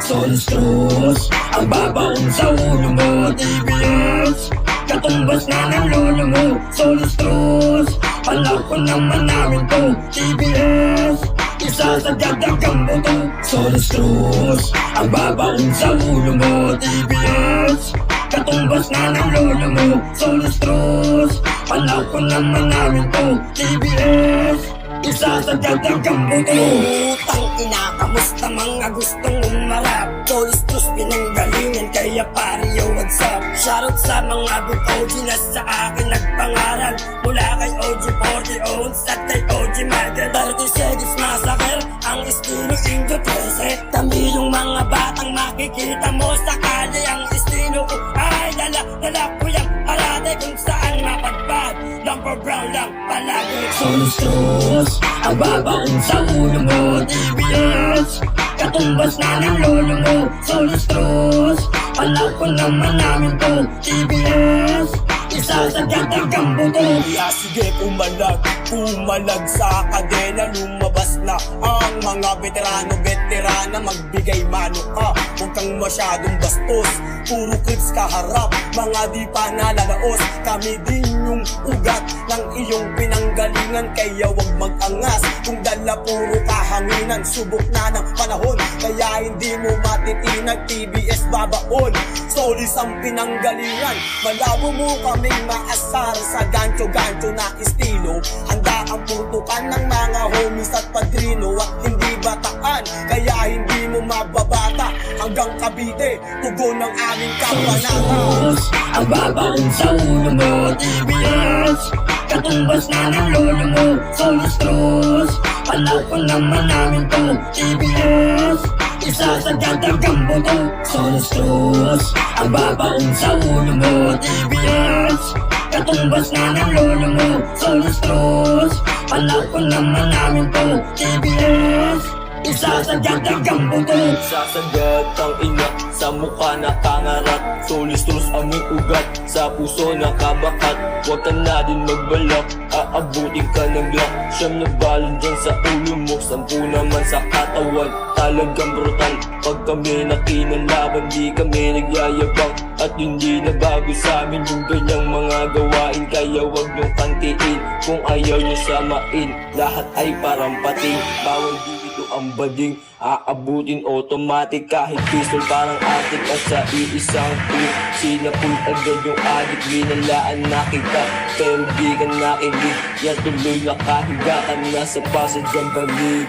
Solstrus, ang babaon sa ulo mo. TBS, katumbas na ng lolo mo. Solstrus, palako naman namin to. TBS, isasadyad ang kambuto. Solstrus, ang babaon sa ulo mo. TBS, katumbas na ng lolo mo. Solstrus, palako naman namin to. TBS, isasadyad ang kambuto. Putang ina, kamusta mga gustong umarap? Solstrus pinanggalingan kaya pare yo what's up? Shoutout sa mga good OG na sa akin nagpangaral. Mula kay OG 40 Owns at kay OG Market 30 Seconds Massacre, ang estilo Indio 13. Kami yung mga batang makikita mo sa kalye. Ang estilo ko ay dala ko yung parate kung saan mapadpad. Lumber brown lang palagi. Solstrus, ang babaon sa ulo mo. TBS, katumbas na ng lolo mo. Solstrus, palako naman namin to. TBS, isasadyad ang kambuto. Kaya sige pumalag sa kadena. Lumabas na ang mga veterana magbigay mano ka. Huwag kang masyadong bastos, puro clips kaharap, mga di pa nalalaos. Kami din yung ugat ng iyong pinanggalingan, kaya wag mag-angas. Kung dala puro kahanginan, subok na ng panahon, kaya hindi mo matitinag. TBS babaon, solis ang pinanggalingan. Malabo mo kaming maasar sa gancho-gancho na estilo. Handa ang putukan ng mga homies at padrino, at hindi bataan, kaya hindi mo mababata. Hanggang Cavite, tugon ng aming kapanata. Solstrus, ang babaon sa ulo mo. TBS, katumbas na ng lolo mo. Solstrus, palako naman namin to. TBS, isasadyad ang kambuto. Solstrus, ang babaon sa ulo mo. TBS, katumbas na ng lolo mo. Solstrus, palako naman namin to. TBS, isasadyad ang kambuto. Sasagat ang ina, sa mukha nakangarat. Solstrus aming ugat, sa puso nakabakat. Huwag ka na din magbalak, aabutin ka ng glock. Siyam na balon dyan sa ulo mo, 10 naman sa katawan. Talagang brutal, pag kami nakinalaban, di kami nagyayabang. At hindi na bago sa amin yung ganyang mga gawain, kaya wag niyong kantiin kung ayaw niyo samain. Lahat ay parang pating, bawal dito ang bading. Aabutin automatic kahit pistol parang atik. At sa iisang clip, sinapul agad yung adik. Binalaan na kita, pero di ka nakinig. Yan tuloy nakahiga ka na sa pasadyang balig.